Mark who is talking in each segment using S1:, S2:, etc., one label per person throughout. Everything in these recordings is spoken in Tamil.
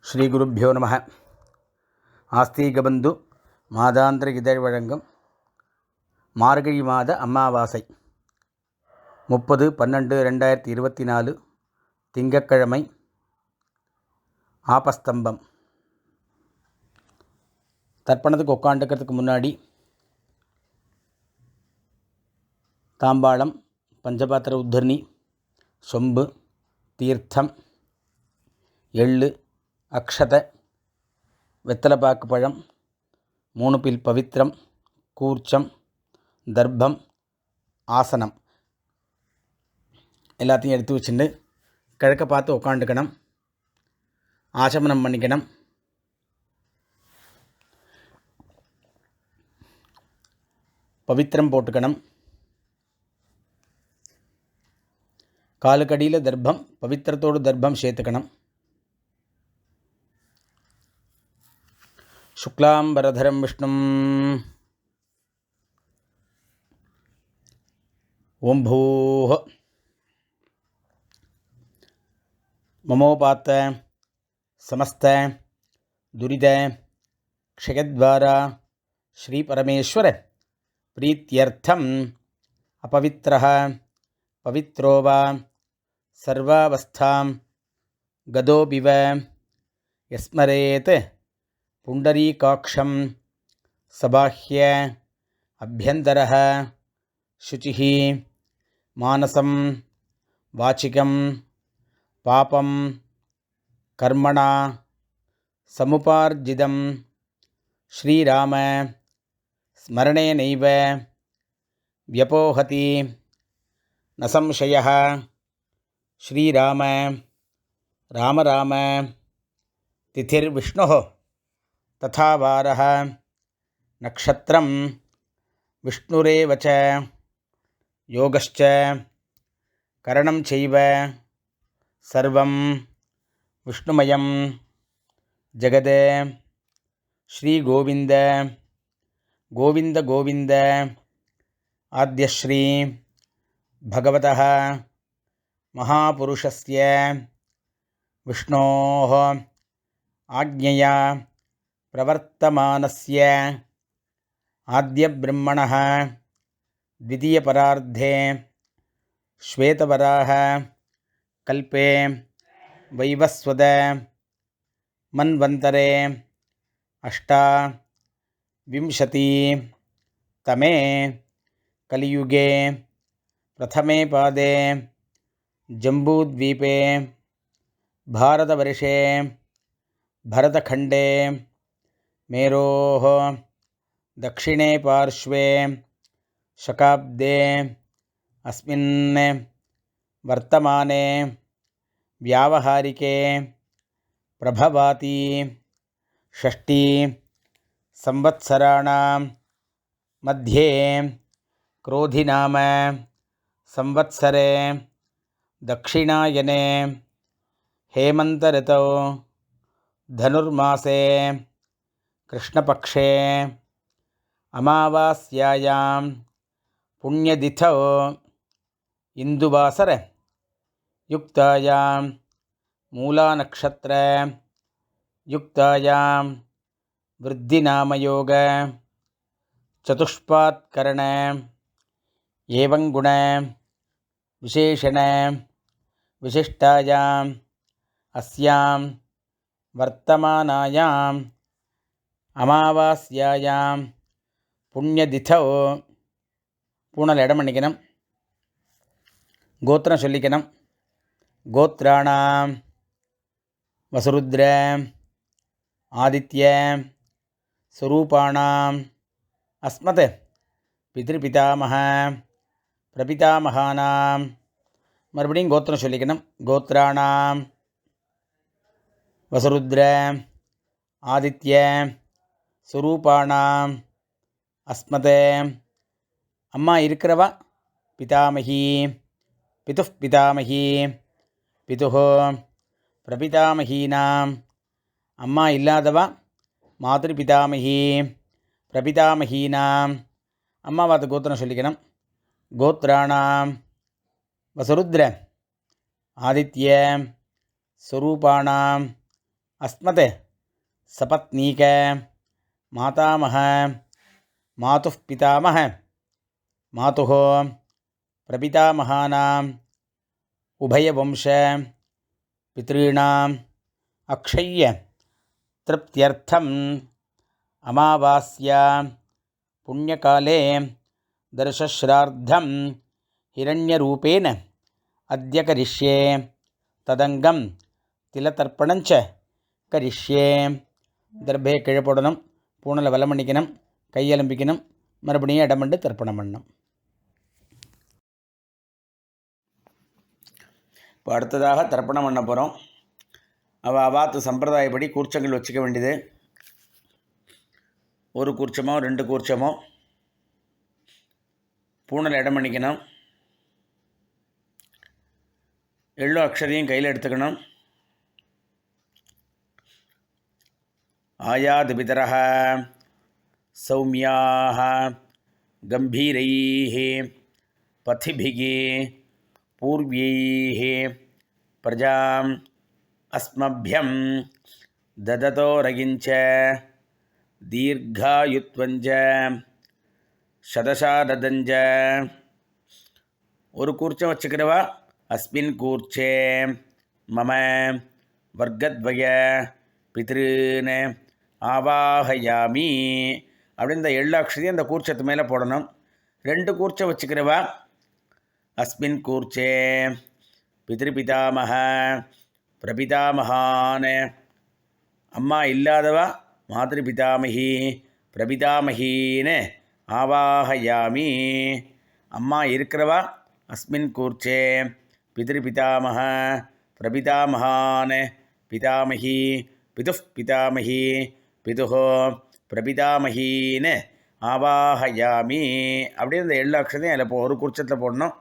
S1: ஸ்ரீ குருப்பியோ நம. ஆஸ்தீகபந்து மாதாந்திர இதழ் வழங்கும் மார்கழி மாத அமாவாசை 30/12/2024 திங்கட்கிழமை. ஆபஸ்தம்பம். தர்ப்பணத்துக்கு உட்காந்துக்கிறதுக்கு முன்னாடி தாம்பாளம், பஞ்சபாத்திர உத்தரணி, சொம்பு, தீர்த்தம், எள்ளு, அக்ஷத, வெத்தலைப்பாக்கு பழம், 3 பில் பவித்திரம், கூர்ச்சம், தர்ப்பம், ஆசனம் எல்லாத்தையும் எடுத்து வச்சுட்டு கிழக்க பார்த்து உட்காந்துக்கணும். ஆசமனம் பண்ணிக்கணும். பவித்திரம் போட்டுக்கணும். காலுக்கடியில் தர்ப்பம், பவித்திரத்தோடு தர்ப்பம் சேர்த்துக்கணும். சுக்லாம்பரதரம் விஷ்ணும் ஓம் பூஹ மமோபாத்த சமஸ்த துரித க்ஷயத்வாரா ஸ்ரீ பரமேஸ்வர பிரீத்யர்த்தம் அபவித்ரஹ பவித்ரோ வா சர்வாவஸ்தாம் கதோபிவ யஸ்மரேத் புண்டரீகாக்ஷம் சபாஹ்ய அபியந்தரஹ சுச்சிஹ மானசம் வாச்சிகம் பாபம் கர்மணா சமுபார்ஜிதம் ஸ்ரீராம ஸ்மரணேனைவ வ்யபோஹதி ந சம்சயः. ஸ்ரீராம ராம ராம திதிர்விஷ்ணுः ததா வாரः நக்ஷத்ரம் விஷ்ணுரேவ ச யோகஸ்ச கரணம் சைவ சர்வம் விஷ்ணுமயம் ஜெகதே. ஸ்ரீ கோவிந்த கோவிந்த கோவிந்த ஆத்யஸ்ரீ பகவதः மகாபுருஷஸ்ய விஷ்ணோः ஆக்ஞயா பிரவர்த்தமானஸ்ய ஆத்யப்ரம்மணः த்விதீயபரார்த்தே ஸ்வேதவராஹ கல்பே வைவஸ்வத மன்வந்தரே அஷ்டாவிம்சதி தமே கலியுகே பிரதமே பாதே ஜம்பூத்வீபே பாரதவர்ஷே பரதகண்டே மேரோः தக்ஷிணே பார்ஷ்வே சகாப்தே அஸ்மின் வர்த்தமானே வியாவஹாரிகே பிரபவாதி ஷஷ்டி சம்வத்சராணாம் மத்தியே क्रोधिनाम संवत्सरे दक्षिणायने हेमन्तऋतौ धनुर्मासे कृष्णपक्षे अमावास्यायां पुण्यतिथौ इन्दुवासर युक्तायां मूलानक्षत्र युक्तायां वृद्धिनामयोग चतुष्पात्करण एवं गुण विशेषण विशिष्टायां अस्यां वर्तमानायां अमावास्यायां पुण्यतिथौ पूणल इடம் பண்ணிக்கணும். கோத்திரம் சொல்லிக்கணும். கோத்ராணாம் வசுருத்ர ஆதித்ய ஸ்வரூபாணாம் அஸ்மத் பித்ருபிதாமஹ பிரபிதாமகானாம். மறுபடியும் கோத்திரம் சொல்லிக்கணும். கோத்ராணாம் வசுருத்ர ஆதித்ய ஸ்வரூபாணாம் அஸ்மத். அம்மா இருக்கிறவா பிதாமகி பிதுः பிதாமகி பிதுः பிரபிதாமகீனாம். அம்மா இல்லாதவா மாத்ருபிதாமகி பிரபிதாமகீனாம். அம்மாவாத கோத்திரம் சொல்லிக்கணும். கோத்ராணாம் வசுருத்ர ஆதித்ய ஸ்வரூபாணாம் अस्मत् सपत्नीक मातामह मातुः पितामह मातुः प्रपितामहानाम् उभयवंश पितॄणाम् अक्षय्य तृप्त्यर्थम् अमावास्या पुण्यकाले दर्शश्राद्धं हिरण्यरूपेण अद्य करिष्ये तदंगं तिलतर्पणञ्च करिष्ये. தர்பே கீழே போடணும், பூணலை வலம் பண்ணிக்கணும், கையெலும்பிக்கணும், மறுபடியும் இடம் பண்ணி தர்ப்பணம் பண்ணணும். இப்போ அடுத்ததாக தர்ப்பணம் பண்ண போகிறோம். அவாத்து சம்பிரதாயப்படி கூர்ச்சங்கள் வச்சுக்க வேண்டியது. ஒரு கூர்ச்சமோ 2 கூர்ச்சமோ பூணலை இடம் பண்ணிக்கணும். எள்ளு அக்ஷரையும் கையில் எடுத்துக்கணும். ஆயாது பிதரஹ சௌமியாக கம்பீரைः பதிபிः பூர்வைः பிரஜாம் அஸ்மभ्यं ददतो रगिञ्च दीर्घायुत्वञ्च शतशारदञ्च. ஒரு கூர்ச்சம் வச்சுக்கிறவா அஸ்மின் கூர்ச்சே மம வர்க்கத்வய பித்ருன் ஆவாஹயாமி அப்படின்னு இந்த எள்ளு அக்ஷதையும் அந்த கூர்ச்சத்து மேலே போடணும். 2 கூர்ச்சம் வச்சுக்கிறவா அஸ்மின் கூர்ச்சே பித்ருபிதாமக பிரபிதாமகான், அம்மா இல்லாதவா மாத்ருபிதாமகி பிரபிதாமகின்னு ஆவாஹயாமி. அம்மா இருக்கிறவா அஸ்மின் கூர்ச்சே பித்ருபிதாமக பிரபிதாமகான் பிதாமகி பிதுः பிதாமகி பிதுः பிரபிதாமகின்னு ஆவாஹயாமி அப்படின்னு இந்த எள்ளு அக்ஷதையும் அதில் ஒரு கூர்ச்சத்தில் போடணும்.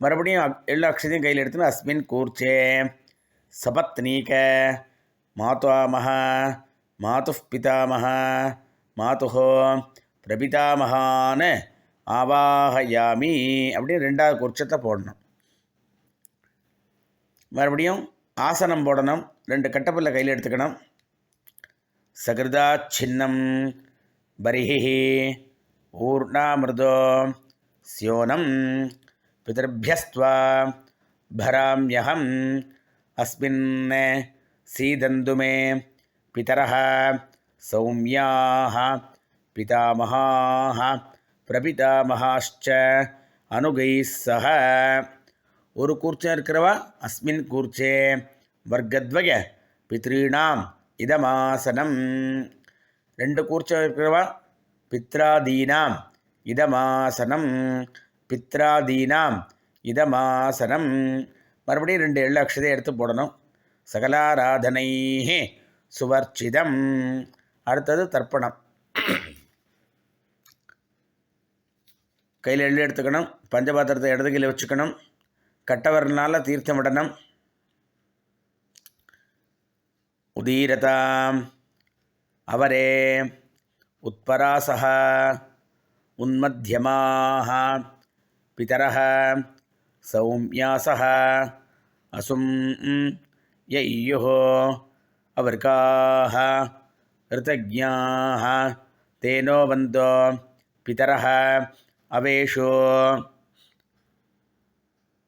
S1: மறுபடியும் எள்ளு அக்ஷதையும் கையில் எடுத்துன்னு அஸ்மின் கூர்ச்சே சபத்னீக மாதாமஹ மாதுः பிதாமஹ மாதுः பிரபிதாமகான்னு ஆவாஹயாமி அப்படின்னு 2வது கூர்ச்சத்தை போடணும். மறுபடியும் ஆசனம் போடணும். 2 கட்டப்பல்ல கையில் எடுத்துக்கணும். சகிருதா சின்னம் பரிஹி ஊர்ணாமிருதோ ஸ்யோனம் பிதர்பியஸ்த்வா பராம்யஹம் அஸ்மின் சீதந்து மே பிதரஹ சௌம்யாஹ பிதாமஹாஹ பிரபிதாமஹாश्च அனுகைः சஹ. ஒரு கூர்ச்சம் இருக்கிறவா அஸ்மின் கூர்ச்சே வர்க்கத்வய பித்ருணாம் இதமாசனம். 2 கூர்ச்சம் இருக்கிறவா பித்ராதீனாம் இதமாசனம் பித்ராதீனாம் இதமாசனம். மறுபடியும் 2 எள்ளு அக்ஷதை எடுத்து போடணும். சகலாராதனை சுவர்ச்சிதம். அடுத்தது தர்ப்பணம். கையில் எள்ளு எடுத்துக்கணும். பஞ்சபாத்திரத்தை இடது கையில் வச்சுக்கணும். கட்டவரனால தீர்த்தம் விடணும். உதீரதாம் அவரே உத்பராசஹ உன்மத்யமாஹ பிதரஹ சௌம்யாசஹ அசும் யய்யுः அவர்காஹ ரிதஜ்ஞாஹ தேனோ வந்தோ பிதரஹ அவேஷோ.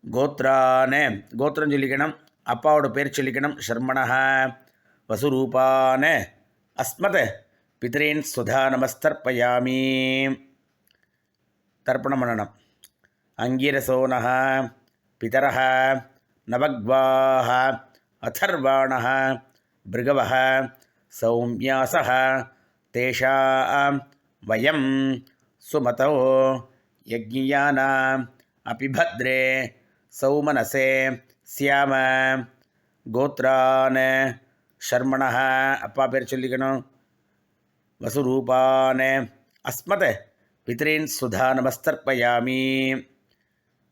S1: கோத்ரானே கோத்திரம் சொல்லிக்கணும். அப்பாவோட பேர் சொல்லிக்கணும். ஷர்மணஹ வசுரூபானே அஸ்மத் பித்ரேன் சுதா நமஸ்தர்ப்பயாமி. தர்ப்பணம் பண்ணணும். அங்கிரசோனஹ பிதரஹ நவக்வாஹ அதர்வாணஹ பிருகவஹ சௌம்யாசஹ தேஷாம் வயம் சுமதோ யஜ்ஞானாம் அபிபத்ரே சௌமனசே ஸ்யாம. கோத்ரான் ஷர்மணஹ அப்பா பேர் சொல்லிக்கணும். வசுரூபான் அஸ்மத் பித்ரேன் சுதா நமஸ்தர்ப்பயாமி.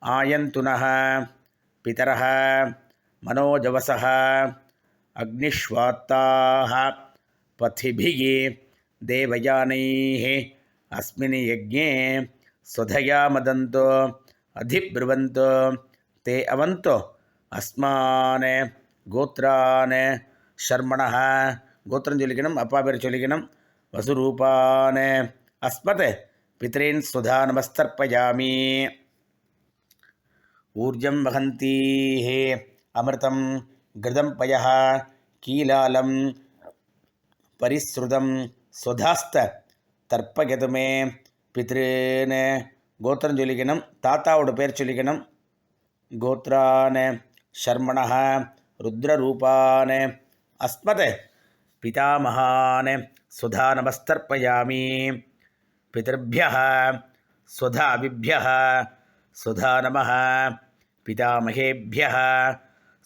S1: ஆயந்துனஹ பிதரஹ மனோஜவசஹ அக்னிஷ்வாத்தாஹ பதிபிः தேவயானைः அஸ்மின் யஜ்ஞே स्वधया मदन्तो अधिब्रुवन्तो ते अवन्तो अस्मान् गोत्रान् ஷர்மணः கோத்திரம் சொல்லிக்கணும், அப்பா பேர் சொல்லிக்கணும். வசுரூபான அஸ்மத் பித்ரீன் சுதா நமஸ்தர்ப்பயாமி. ஊர்ஜம் வகந்தீः அமிர்தம் கிருதம் பயः கீலாலம் பரிஸ்ருதம் சுதாஸ்த தர்ப்பயதுமே. பித்ருன்னு கோத்திரம் சொல்லிக்கணும், தாத்தாவோட பேர் சொல்லிக்கணும். கோத்ரான ஷர்மணः ருத்ரரூபான அஸ்மத் பிதாமகான் சுதா நமஸ்தர்ப்பயாமி. பிதர்பியः சுதாபிப்யः சுதா நமः. பிதாமகேபியः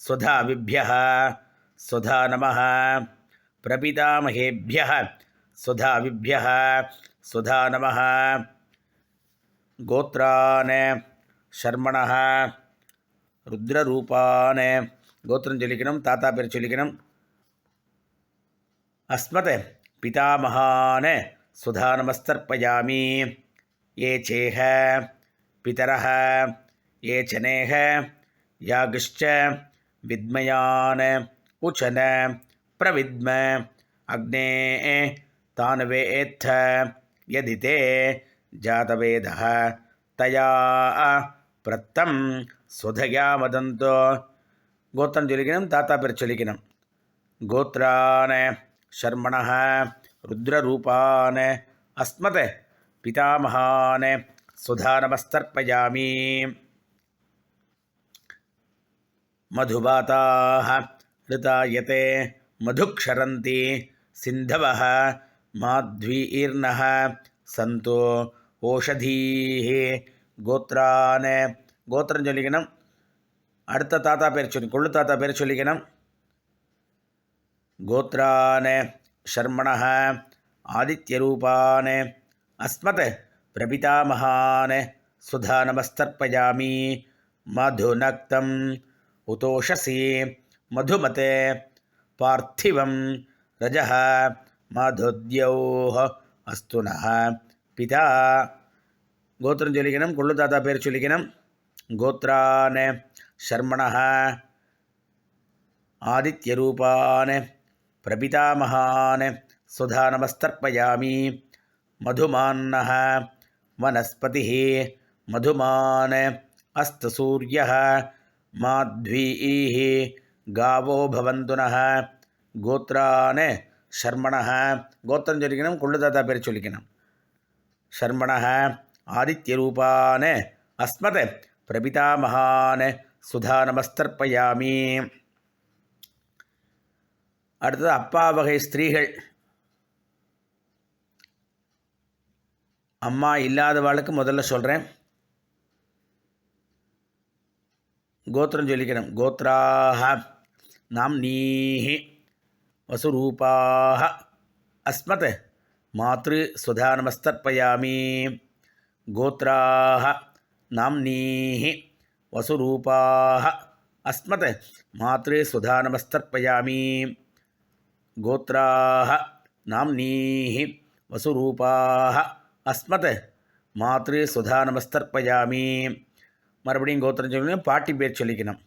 S1: சுதாபிப்யः சுதா நமः. பிரபிதாமகேபியः சுதாபிப்யः சுதா நமः. கோத்ரான ஷர்மணः ருத்ரரூபான கோத்திரம் சொல்லிக்கணும், தாத்தா பேர் சொல்லிக்கணும். அஸ்மத் பிதாமகான் சுதா நமஸ்தர்ப்பயாமி. ஏ சேஹ பிதரஹ ஏ சனேஹ யாகிஷ்ச வித்மயான் உச்சன பிரவித்ம அக்னே தானவேத்த யதிதே ஜாதவேதः தயா பிரத்தம் சுதயா வதந்தோ. கோத்திரம் சொல்லிக்கணும், தாத்தா பேர் சொல்லிக்கணும். கோத்ரான ஷர்மணः ருத்ரரூபான் அஸ்மத் பிதாமகான் சுதா நமஸ்தர்ப்பயாமி. மதுபாதாः ரிதாயதே மதுக்ஷரந்தி சிந்தவः மாத்வீர்ணः சந்தோ ஓஷதீः. கோத்ரான கோத்திரம் சொல்லிக்கணும், அடுத்த தாத்தா பேர் சொல்லி கொள்ளு தாத்தா பேர் சொல்லிக்கணும். கோத்ரான ஷர்மணः ஆதித்யரூபான் அஸ்மத் பிரபிதாமகான் சுதா நமஸ்தர்ப்பயாமி. மதுநக்தம் உதோஷசி மதுமதே பார்த்திவம் ரஜः மதுத்யோः அஸ்துனः பிதா. கோத்திரம் சொல்லிக்கணும், கொள்ளு தாத்தா பேர் சொல்லிக்கணும். கோத்ரான ஷர்மணः ஆதித்யரூபான் பிரபிதாமகான் சுதா நமஸ்தர்ப்பயாமி. மதுமான்னः வனஸ்பதிः மதுமான் அஸ்தசூர்யः மாத்வீः காவோ பவந்துனः. கோத்ரான ஷர்மணः கோத்திரம் சொல்லிக்கணும், கொள்ளு தாத்தா பேர் சொல்லிக்கணும். ஷர்மணः ஆதித்யரூபான் அஸ்மத் பிரபிதாமகான் சுதா நமஸ்தர்ப்பயாமி. அடுத்தது அப்பா வகை ஸ்திரீகள். அம்மா இல்லாதவாளுக்கு முதல்ல சொல்கிறேன். கோத்திரம் சொல்லிக்கணும். கோத்ராஹ நாம்னீஹி வசுரூபாஹ அஸ்மத் மாத்ரு சுதா நமஸ்தர்ப்பயாமி. கோத்ராஹ நாம்னீஹி வசுரூபாஹ அஸ்மத் மாத்ரு சுதா நமஸ்தர்ப்பயாமி. கோத்ராஹ நாம்னீஹி வசுரூபாஹ அஸ்மத் மாத்ரு சுதா நமஸ்தர்ப்பயாமி. மறுபடியும் கோத்திரம் சொல்லணும், பாட்டி பேர் சொல்லிக்கணும்.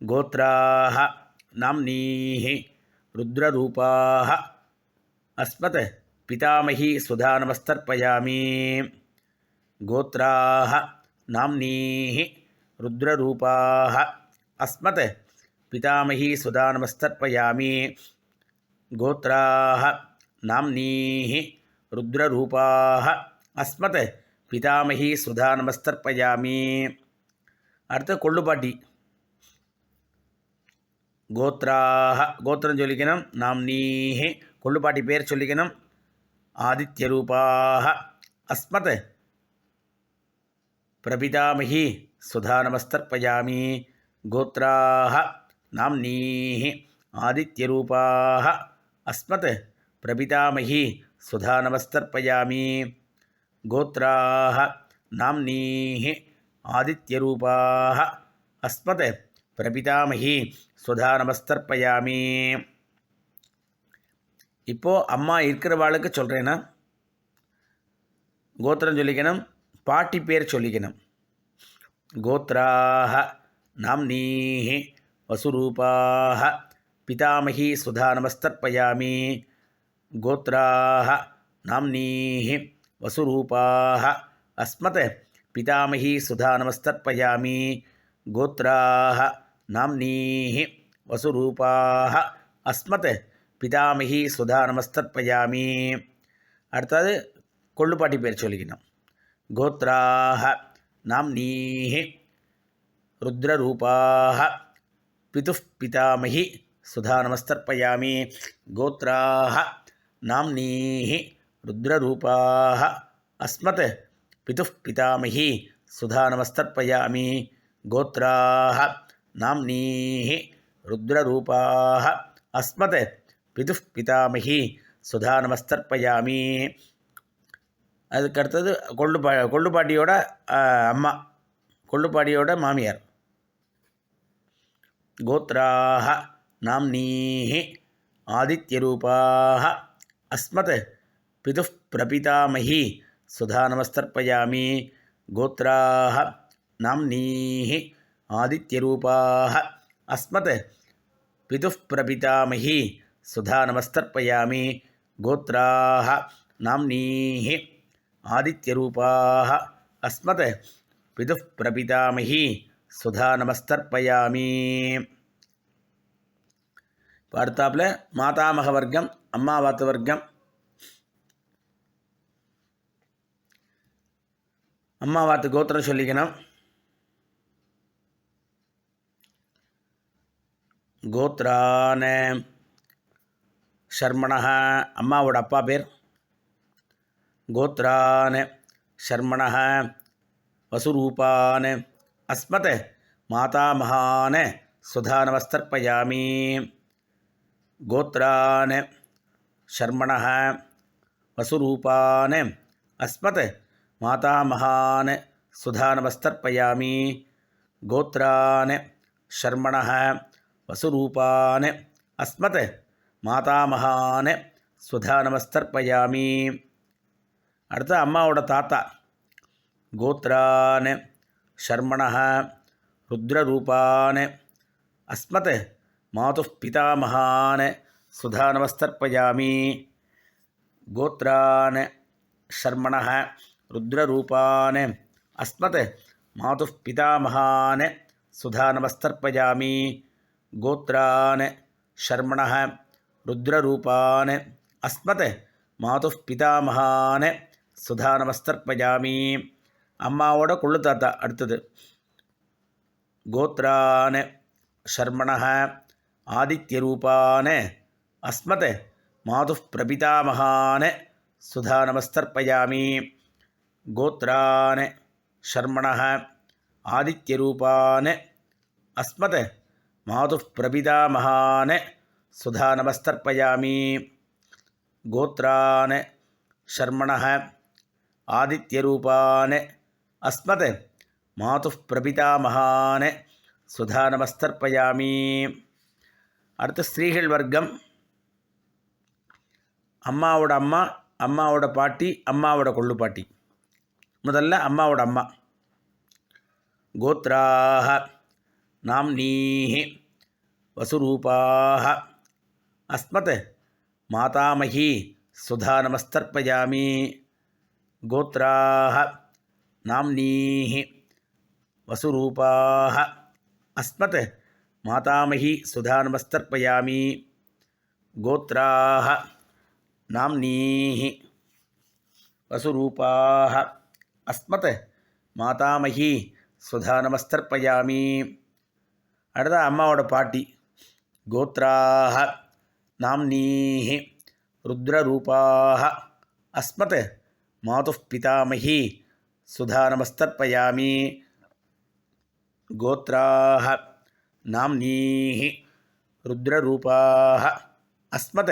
S1: கோத்ராஹ நாம்னீஹி ருத்ரரூபாஹ அஸ்மத் பிதாமகி சுதா நமஸ்தர்ப்பயாமி. கோத்ராஹ நாம்னீஹி ருத்ரரூபாஹ அஸ்மத் பிதாமகி சுதா நமஸ்தர்ப்பயாமி. கோத்ராஹ நாம்னீஹி ருத்ரரூபாஹ அஸ்மத் பிதாமகி சுதா நமஸ்தர்ப்பயாமி. அடுத்து கொள்ளுப்பாட்டி. கோத்ராஹ கோத்திரம் சொல்லிக்கணும், நாம்னீஹி கொள்ளுப்பாட்டி பேர் சொல்லிக்கணும். ஆதித்யரூபாஹ அஸ்மத் பிரபிதாமகி சுதா நமஸ்தர்ப்பயாமி. கோத்ராஹ நாம்னீஹி ஆதித்யரூபாஹ அஸ்மத் பிரபிதாமகி சுதா நமஸ்தர்ப்பயாமி. கோத்ராஹ நாம்னீஹி ஆதித்யரூபாஹ அஸ்மத் பிரபிதாமகி சுதா நமஸ்தர்ப்பயாமி. இப்போது அம்மா இருக்கிறவாளுக்கு சொல்கிறேன்னா கோத்திரம் சொல்லிக்கணும், பாட்டி பேர் சொல்லிக்கணும். கோத்ராஹ நாம்னீஹி வசுரூபாஹ पितामही सुधा नमस्तर्पयामि गोत्राः नाम्नीः वसुरूपाः अस्मत् पितामही सुधा नमस्तर्पयामि गोत्राः नाम्नीः वसुरूपाः अस्मत् पितामही सुधा नमस्तर्पयामि அடுத்தது கொள்ளுப்பாட்டி பேர் சொல்லிக்கணும் கோத்ராः नाम्नीः रुद्ररूपाः पितुः पितामही सुधा नमस्तर्पयामि गोत्राः नाम्नीः रुद्ररूपाः अस्मत् पितुः पितामही सुधा नमस्तर्पयामि गोत्राः नाम्नीः रुद्ररूपाः अस्मत् पितुः पितामही सुधा नमस्तर्पयामि அதுக்கடுத்தது கொள்ளுப்பாட்டியோட அம்மா கொள்ளுப்பாட்டியோட மாமியார் கோத்ராः नाम्नीः आदित्यरूपाः अस्मत् पितुः प्रपितामही सुधा नमस्तर्पयामि गोत्राः नाम्नीः आदित्यरूपाः अस्मत् पितुः प्रपितामही सुधा नमस्तर्पयामि गोत्राः नाम्नीः आदित्यरूपाः अस्मत् पितुः प्रपितामही सुधा नमस्तर्पयामि அடுத்தாப்புல மாதாமக வர்க்கம் அம்மாவாத்து வர்க்கம் அம்மாவாத்து கோத்திரம் சொல்லிக்கணும் கோத்ரான ஷர்மணः அம்மாவோட அப்பா பேர் गोत्रान् शर्मणः वसुरूपान् अस्मत् मातामहान् सुधा नमस्तर्पयामि गोत्रान् शर्मणः वसुरूपान् अस्मत् मातामहान् सुधा नमस्तर्पयामि गोत्रान् शर्मणः वसुरूपान् अस्मत् मातामहान् सुधा नमस्तर्पयामि அடுத்து அம்மாவோட தாத்தா கோத்ரான் ஷர்மணः ருத்ரரூபான் அஸ்மத் மாதுः பிதாமகான் சுதா நமஸ்தர்ப்பயாமி கோத்ரான் ஷர்மணः ருத்ரரூபான் அஸ்மத் மாதுः பிதாமகான் சுதா நமஸ்தர்ப்பயாமி கோத்ரான் ஷர்மணः ருத்ரரூபான் அஸ்மத் மாதுः பிதாமகான் சுதா நமஸ்தர்ப்பயாமி அம்மாவோட கொள்ளு தாத்தா அடுத்தது கோத்ரான் ஷர்மணः ஆதித்யரூபான் அஸ்மத் மாதுः பிரபிதாமகான் சுதா நமஸ்தர்ப்பயாமி கோத்ரான் ஷர்மணः ஆதித்யரூபான் அஸ்மத் மாதுः பிரபிதாமகான் சுதா நமஸ்தர்ப்பயாமி கோத்ரான் ஷர்மணः ஆதித்யரூபான் அஸ்மத் மாதுः பிரபிதாமகான் சுதா நமஸ்தர்ப்பயாமி அடுத்து ஸ்திரீகள் வர்க்கம் அம்மாவோட அம்மா அம்மாவோட பாட்டி அம்மாவோட கொள்ளுப்பாட்டி முதல்ல அம்மாவோட அம்மா கோத்ராः நாம்னீः வசுரூபாः அஸ்மத் மாதாமஹி சுதா நமஸ்தர்ப்பயாமி கோத்ராः நாம்னீः வசுரூபாः அஸ்மத் மாதாமஹி சுதா நமஸ்தர்ப்பயாமி கோத்ராः நாம்னீः வசுரூபாः அஸ்மத் மாதாமஹி சுதா நமஸ்தர்ப்பயாமி அடுத்த அம்மாவோட பாட்டி கோத்ராः நாம்னீः ருத்ரரூபாः அஸ்மத் மாதுः பிதாமஹி சுதா நமஸ்தர்ப்பயாமி கோத்ராः நாம்னீः ருத்ரரூபாः அஸ்மத்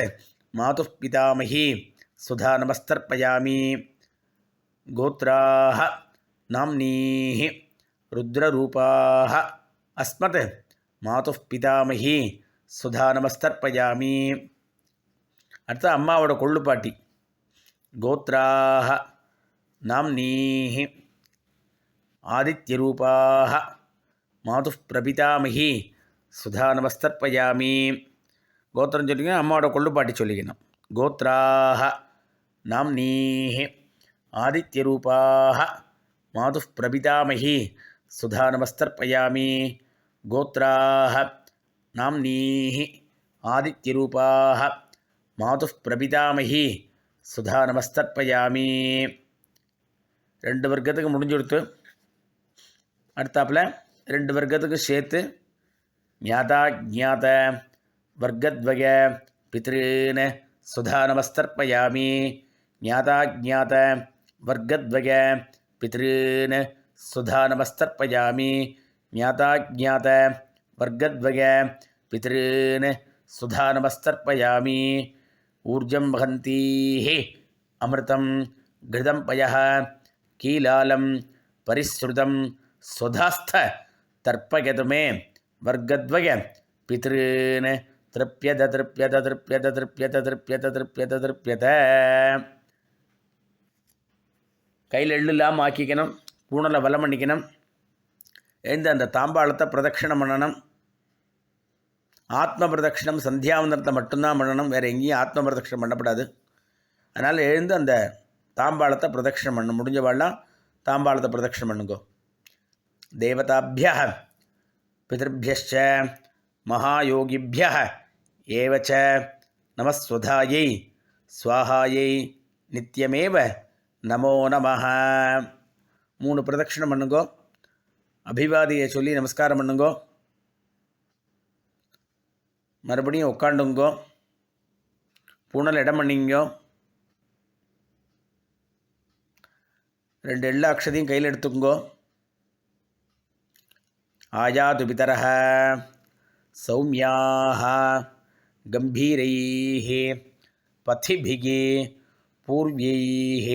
S1: மாதுः பிதாமஹி சுதா நமஸ்தர்ப்பயாமி கோத்ராः நாம்னீः ருத்ரரூபாः அஸ்மத் மாதுः பிதாமஹி சுதா நமஸ்தர்ப்பயாமி அடுத்து அம்மாவோட கொள்ளுப்பாட்டி கோத்ராः நாம்னீः ஆதித்யரூபாः மாதுः பிரபிதாமஹி சுதா நமஸ்தர்ப்பயாமி கோத்திரம் சொல்லிக்கணும், அம்மாவோட கொள்ளுப்பாட்டி சொல்லிக்கணும். கோத்ராஹ நாம்னீஹி ஆதித்யரூபாஹ மாதுः பிரபிதாமஹி சுதா நமஸ்தர்ப்பயாமி. கோத்ராஹ நாம்னீஹி ஆதித்யரூபாஹ மாதுः பிரபிதாமஹி சுதா நமஸ்தர்ப்பயாமி. 2 வர்க்கத்துக்கு முடிஞ்சு கொடுத்து அடுத்தாப்பில் 2 வர்க்கத்துக்கு சேர்த்து ஞாதா ஜாத வர்க்கத்வய பித்ருன் சுதா நமஸ்தர்ப்பயாமி. ஞாதா ஜாத வர்க்கத்வய பித்ருன் சுதா நமஸ்தர்ப்பயாமி. ஞாதா ஜாத வர்க்கத்வய பித்ருன் சுதா நமஸ்தர்ப்பயாமி. ஊர்ஜம் வஹந்தீஹி அமிர்தம் கிருதம் பயः கீலாலம் பரிஸ்ருதம் சுதாஸ்த தர்ப்பயது மே வர்க்கத்வய பித்ருன் திருப்யத திருப்யத திருப்யத திருப்யத திருப்யத திருப்யத திருப்யத. கையில் எள்ளு இல்லாமல் ஆக்கிக்கணும். பூனலை வலம் பண்ணிக்கணும். எழுந்து அந்த தாம்பாளத்தை பிரதட்சிணம் பண்ணணும். ஆத்ம பிரதட்சிணம் சந்தியாவந்தனத்தை மட்டும்தான் பண்ணணும், வேறு எங்கேயும் ஆத்ம பிரதட்சிணம் பண்ணப்படாது. அதனால் எழுந்து அந்த தாம்பாளத்தை பிரதட்சிணம் பண்ணணும். முடிஞ்சவாள்லாம் தாம்பாளத்தை பிரதட்சிணம் பண்ணுங்கோ. தேவதாபியः பிதர்பியश्च மகாயோகிபியः ஏவச்ச நமஸ்வதாயை ஸ்வாஹாயை நித்யமேவ நமோ நமः. 3 பிரதட்சிணம் பண்ணுங்கோ. அபிவாதியை சொல்லி நமஸ்காரம் பண்ணுங்கோ. மறுபடியும் உட்காண்டுங்கோ. பூனல் இடம் பண்ணிங்கோ. 2 எள்ளு அக்ஷதையும் கையில் எடுத்துக்கோங்கோ. ஆயாது பிதரஹ சௌமியாஹ கம்பீரைஹ பதிபிகி பூர்வைஹ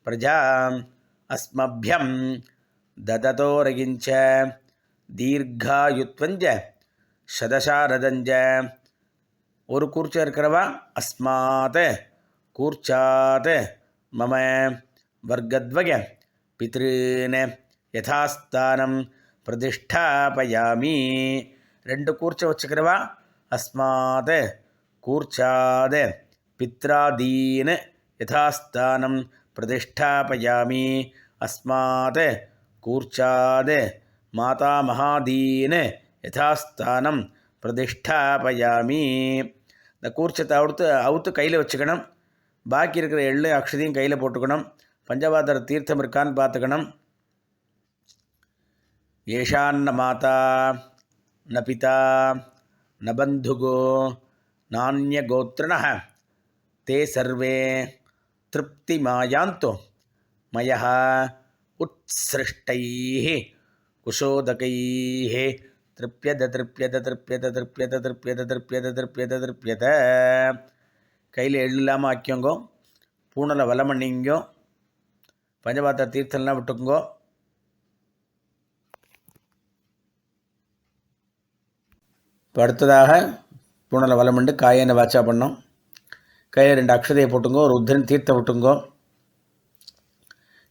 S1: பிரஜாம் அஸ்மப்யம் தததோரகிஞ்ச தீர்காயுத்வஞ்ச சதசாரதஞ்ச. ஒரு கூர்ச்சம் இருக்கிறவா அஸ்மாத் கூர்ச்சாத் மம வர்க்கத்வய பித்ருன் யதாஸ்தானம் பிரதிஷ்டாபயாமி. 2 கூர்ச்சம் வச்சுக்கிறவா அஸ்மாத் கூர்ச்சாத் பித்ராதீன் யதாஸ்தானம் பிரதிஷ்டாபயாமி. அஸ்மாத் கூர்ச்சாத் மாதாமகாதீன் யதாஸ்தானம் பிரதிஷ்டாபயாமி. இந்த கூர்ச்சத்தை அவுத்து கையில் வச்சுக்கணும். பாக்கி இருக்கிற எள்ளு அக்ஷதையும் கையில் போட்டுக்கணும். பஞ்சபாத்திர தீர்த்தம் இருக்கான்னு பார்த்துக்கணும். ஏஷான்ன மாதா ந பிதா ந பந்துகோ நானிய கோத்ரணः தே சர்வே திருப்தி மாயாந்தோ மயः உத்ஸ்ருஷ்டைः குஷோதகைः திருப்யத திருப்யத திருப்யத திருப்யத திருப்யத திருப்யத திருப்யத திருப்யத. கையில் எள்ளு இல்லாமல் ஆக்கியோங்கோ. பூனலை வலம் பண்ணிங்கோ. பஞ்சபாத்திர தீர்த்தம்லாம் விட்டுக்குங்கோ. இப்போ அடுத்ததாக பூனலை வலம் பண்ணி காயனை வாச்சா பண்ணோம். கையில் 2 அக்ஷதையை போட்டுங்கோ. ஒரு உத்திரன் தீர்த்தம் விட்டுங்கோ.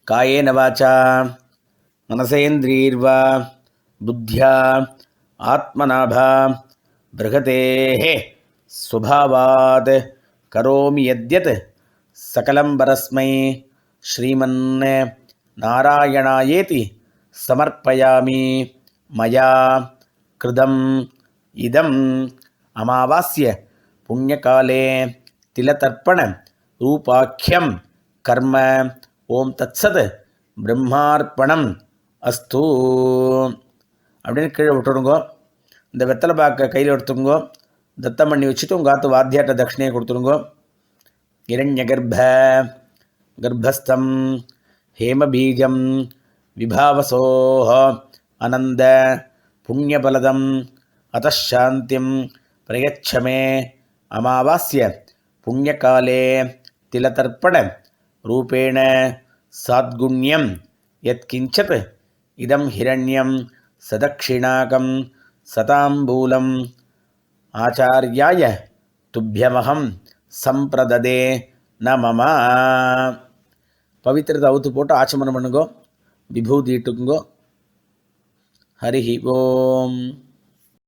S1: காயேன வாச்சா மனசேந்திரீர்வா புத்தியா ஆத்மநாபா பிருகதேஹ சுபாவாத் கரோமி யத்யத் சகலம் பரஸ்மை ஸ்ரீமன் நாராயணாயேதி சமர்ப்பயாமி. மயா கிருதம் இதம் அமாவாஸ்ய புண்ணியகாலே திலதர்ப்பண ரூபாக்கியம் கர்ம. ஓம் தத்சத் பிரம்மார்ப்பணம் அஸ்து அப்படின்னு கீழே விட்டுடுங்கோ. இந்த வெத்தலை பாக்க கையில் எடுத்துங்கோ. தத்தம் பண்ணி வச்சுட்டு உங்கள் ஆத்து வாத்தியாட்ட தட்சிணையை கொடுத்துருங்கோ. இரண்ய கர்ப்பஸ்தம் ஹேமபீஜம் விபாவசோஹ அனந்த புண்ணியபலதம் அதாந்திம் பிரயச்சமே. அமாவாஸ்ய புண்ணியகாலே திலதர்ப்பண ரூபேண சாத்குண்யம் யத்கிஞ்சத் இதம் ஹிரண்யம் சதக்ஷிணாகம் சதாம்பூலம் ஆச்சார்யாய துப்பியமகம் சம்பிரததே ந மம. பவித்திரத்தை அவுத்து போட்டு ஆச்சமனம் பண்ணுங்கோ. விபூதி இட்டுக்குங்கோ. ஹரி ஓம்.